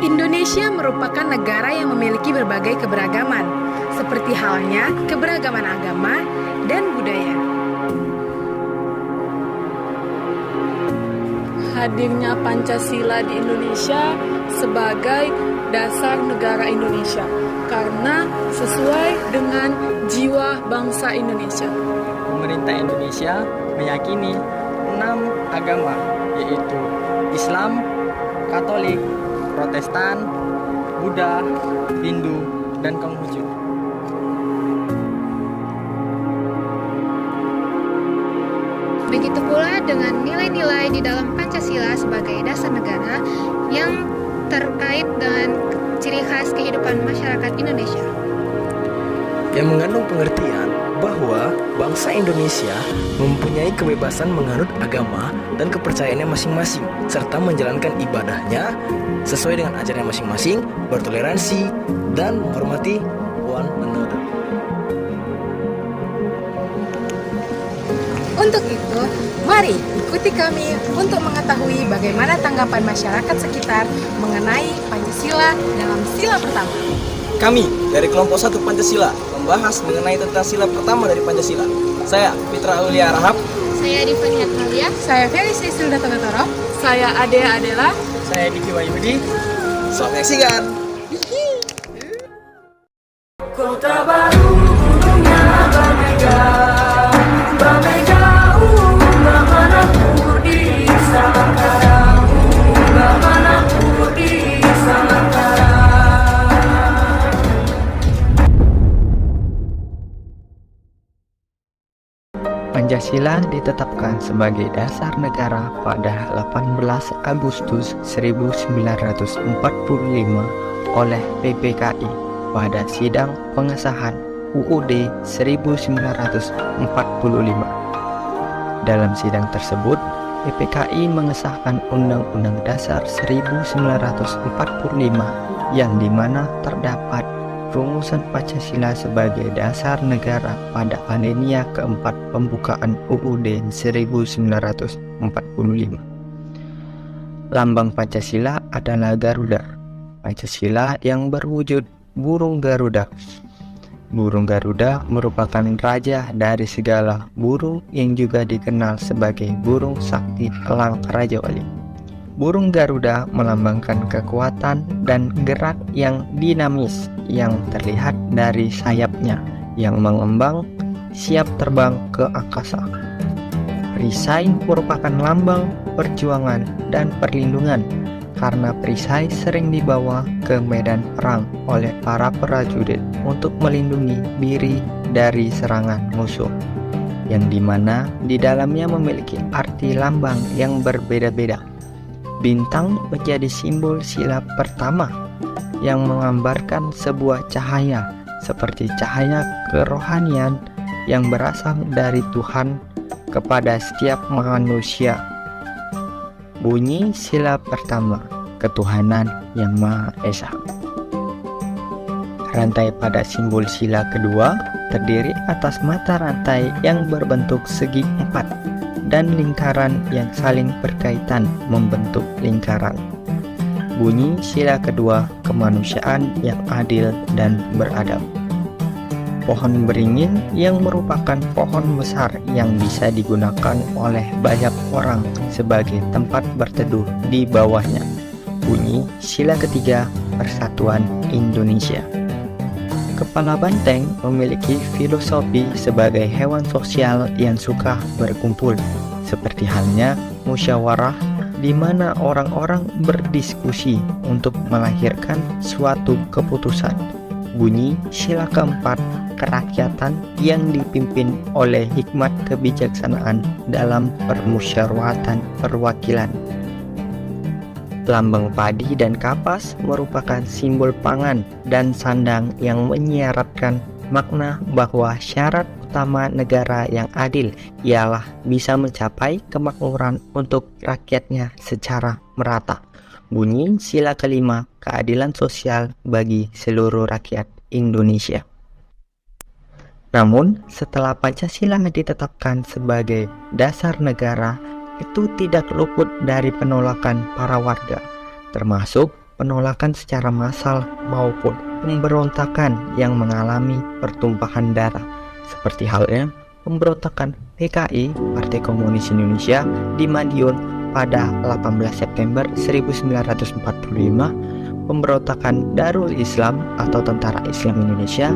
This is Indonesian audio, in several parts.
Indonesia merupakan negara yang memiliki berbagai keberagaman, seperti halnya keberagaman agama dan budaya. Hadirnya Pancasila di Indonesia sebagai dasar negara Indonesia karena sesuai dengan jiwa bangsa Indonesia. Pemerintah Indonesia meyakini 6 agama, yaitu Islam, Katolik, Protestan, Buddha, Hindu, dan Konghucu. Begitu pula dengan nilai-nilai di dalam Pancasila sebagai dasar negara yang terkait dengan ciri khas kehidupan masyarakat Indonesia. Yang mengandung pengertian bahwa bangsa Indonesia mempunyai kebebasan menganut agama dan kepercayaannya masing-masing, serta menjalankan ibadahnya sesuai dengan ajarannya masing-masing, bertoleransi, dan menghormati one another. Untuk itu, mari ikuti kami untuk mengetahui bagaimana tanggapan masyarakat sekitar mengenai Pancasila dalam sila pertama. Kami dari kelompok 1 Pancasila membahas mengenai tentang sila pertama dari Pancasila. Saya Fitra Aulia Rahab. Saya Divani Atalia. Saya Ferry Silda Toro. Saya Adea Adela. Saya Diki Wahyudi. Selamat menyaksikan. Kota baru gunungnya bagaikan unggah manapun di Sangkara, unggah manapun di Sangkara. Pancasila ditetapkan sebagai dasar negara pada 18 Agustus 1945 oleh PPKI pada sidang pengesahan UUD 1945. Dalam sidang tersebut, PPKI mengesahkan Undang-Undang Dasar 1945 yang dimana terdapat rumusan Pancasila sebagai dasar negara pada alinea keempat pembukaan UUD 1945. Lambang Pancasila adalah Garuda. Pancasila yang berwujud burung Garuda. Burung Garuda merupakan raja dari segala burung yang juga dikenal sebagai burung sakti elang Raja Wali. Burung Garuda melambangkan kekuatan dan gerak yang dinamis yang terlihat dari sayapnya yang mengembang siap terbang ke angkasa. Perisai merupakan lambang perjuangan dan perlindungan karena perisai sering dibawa ke medan perang oleh para prajurit untuk melindungi diri dari serangan musuh, yang dimana di dalamnya memiliki arti lambang yang berbeda-beda. Bintang menjadi simbol sila pertama yang menggambarkan sebuah cahaya seperti cahaya kerohanian yang berasal dari Tuhan kepada setiap manusia. Bunyi sila pertama, ketuhanan yang Maha Esa. Rantai pada simbol sila kedua terdiri atas mata rantai yang berbentuk segi empat dan lingkaran yang saling berkaitan membentuk lingkaran. Bunyi sila kedua, kemanusiaan yang adil dan beradab. Pohon beringin yang merupakan pohon besar yang bisa digunakan oleh banyak orang sebagai tempat berteduh di bawahnya. Bunyi sila ketiga, persatuan Indonesia. Kepala banteng memiliki filosofi sebagai hewan sosial yang suka berkumpul, seperti halnya musyawarah di mana orang-orang berdiskusi untuk melahirkan suatu keputusan. Bunyi sila keempat, kerakyatan yang dipimpin oleh hikmat kebijaksanaan dalam permusyawaratan perwakilan. Lambang padi dan kapas merupakan simbol pangan dan sandang yang menyiaratkan makna bahwa syarat utama negara yang adil ialah bisa mencapai kemakmuran untuk rakyatnya secara merata. Bunyi sila kelima, keadilan sosial bagi seluruh rakyat Indonesia. Namun, setelah Pancasila ditetapkan sebagai dasar negara, itu tidak luput dari penolakan para warga, termasuk penolakan secara massal maupun pemberontakan yang mengalami pertumpahan darah, seperti halnya pemberontakan PKI Partai Komunis Indonesia di Madiun pada 18 September 1945, pemberontakan Darul Islam atau Tentara Islam Indonesia,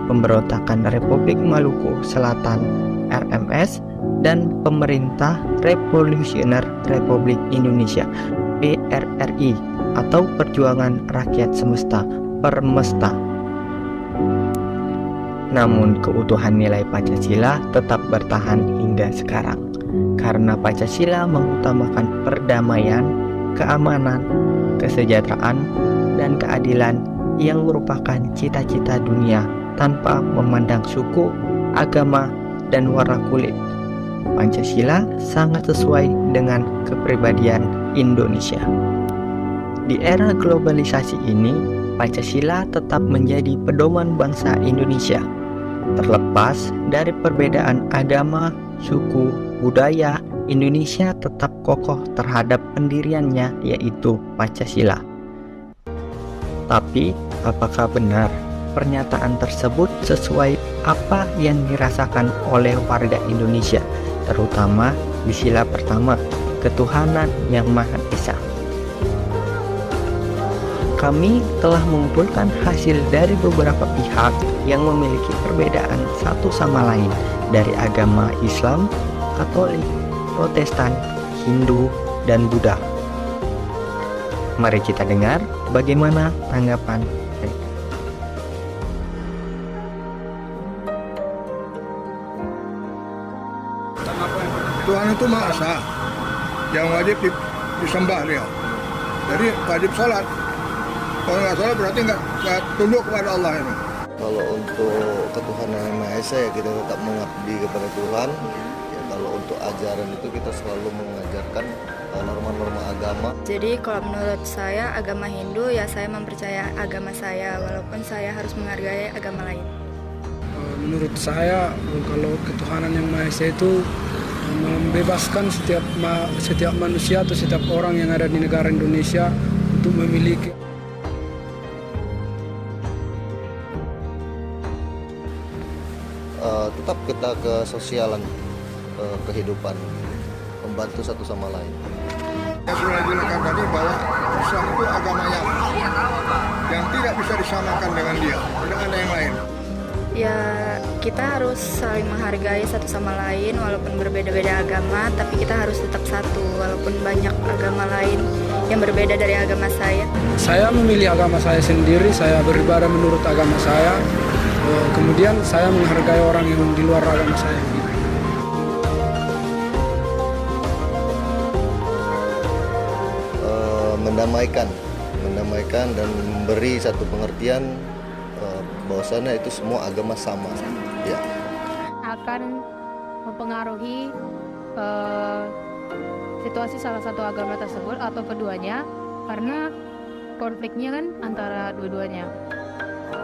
pemberontakan Republik Maluku Selatan RMS, dan Pemerintah Revolusioner Republik Indonesia PRRI atau Perjuangan Rakyat Semesta Permesta. Namun keutuhan nilai Pancasila tetap bertahan hingga sekarang karena Pancasila mengutamakan perdamaian, keamanan, kesejahteraan, dan keadilan yang merupakan cita-cita dunia tanpa memandang suku, agama, dan warna kulit. Pancasila sangat sesuai dengan kepribadian Indonesia. Di era globalisasi ini, Pancasila tetap menjadi pedoman bangsa Indonesia. Terlepas dari perbedaan agama, suku, budaya, Indonesia tetap kokoh terhadap pendiriannya, yaitu Pancasila. Tapi, apakah benar pernyataan tersebut sesuai apa yang dirasakan oleh warga Indonesia, terutama di sila pertama, ketuhanan yang Maha Esa? Kami telah mengumpulkan hasil dari beberapa pihak yang memiliki perbedaan satu sama lain dari agama Islam, Katolik, Protestan, Hindu, dan Buddha. Mari kita dengar bagaimana tanggapan mereka. Tuhan itu Maha Esa, yang wajib disembah dia. Jadi wajib sholat. Kalau nggak sholat berarti nggak tunduk kepada Allah ini. Kalau untuk ketuhanan yang Maha Esa ya kita tetap mengabdi kepada Tuhan. Ya, kalau untuk ajaran itu kita selalu mengajarkan norma-norma agama. Jadi kalau menurut saya agama Hindu ya saya mempercaya agama saya walaupun saya harus menghargai agama lain. Menurut saya kalau ketuhanan yang Maha Esa itu membebaskan setiap manusia atau setiap orang yang ada di negara Indonesia untuk memiliki tetap kita kesosialan kehidupan, membantu satu sama lain. Yang sudah dijelaskan tadi bahwa Islam itu agama yang tidak bisa disamakan dengan dia, tidak ada yang lain. Ya kita harus saling menghargai satu sama lain walaupun berbeda-beda agama, tapi kita harus tetap satu walaupun banyak agama lain yang berbeda dari agama saya. Saya memilih agama saya sendiri, saya beribadah menurut agama saya. Kemudian saya menghargai orang yang di luar agama saya. Mendamaikan dan memberi satu pengertian bahwasannya itu semua agama sama. Ya. Akan mempengaruhi situasi salah satu agama tersebut atau keduanya karena konfliknya kan antara dua-duanya.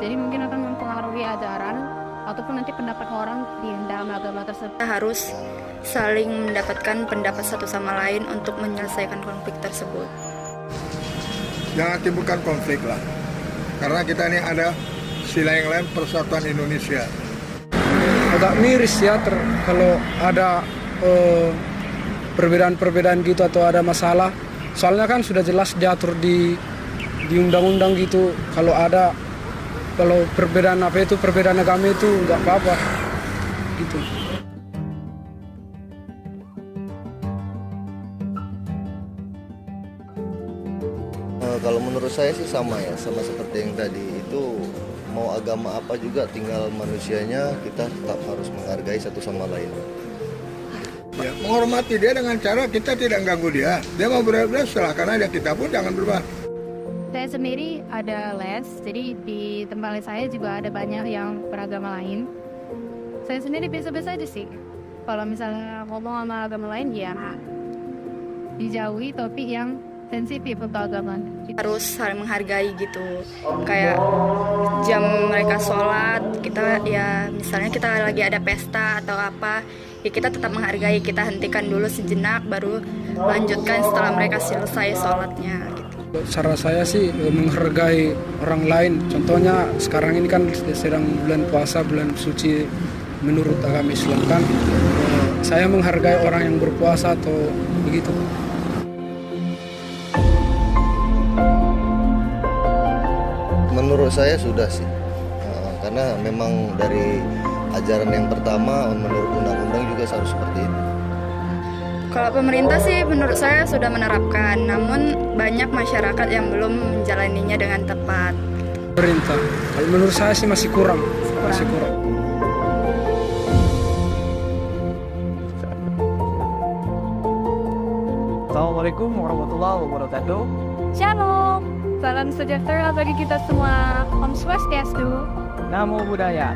Jadi mungkin akan mempengaruhi ajaran ataupun nanti pendapat orang di dalam agama tersebut. Kita harus saling mendapatkan pendapat satu sama lain untuk menyelesaikan konflik tersebut. Jangan timbulkan konflik lah, karena kita ini ada sila yang lain, persatuan Indonesia. Agak miris ya kalau ada perbedaan-perbedaan gitu atau ada masalah. Soalnya kan sudah jelas diatur di undang-undang gitu. Kalau perbedaan perbedaan agama itu nggak apa-apa gitu. Kalau menurut saya sih sama seperti yang tadi itu, mau agama apa juga tinggal manusianya, kita tetap harus menghargai satu sama lain. Ya, menghormati dia dengan cara kita tidak ganggu dia. Dia mau berbeda silahkan aja, kita pun jangan berubah. Saya sendiri ada les, jadi di tempat les saya juga ada banyak yang beragama lain. Saya sendiri biasa-biasa aja sih. Kalau misalnya ngomong sama agama lain ya dijauhi topik yang sensitif untuk agama. Harus saling menghargai gitu. Kayak jam mereka sholat, kita ya misalnya kita lagi ada pesta atau apa, ya kita tetap menghargai, kita hentikan dulu sejenak baru lanjutkan setelah mereka selesai sholatnya gitu. Cara saya sih menghargai orang lain. Contohnya sekarang ini kan sedang bulan puasa, bulan suci menurut agama Islam kan. Saya menghargai orang yang berpuasa atau begitu. Menurut saya sudah sih, karena memang dari ajaran yang pertama menurut undang-undang juga harus seperti itu. Kalau pemerintah sih menurut saya sudah menerapkan, namun banyak masyarakat yang belum menjalaninya dengan tepat. Pemerintah, kalau menurut saya sih masih kurang. Assalamualaikum warahmatullahi wabarakatuh. Shalom, salam sejahtera bagi kita semua. Om Swastiastu. Namo Buddhaya.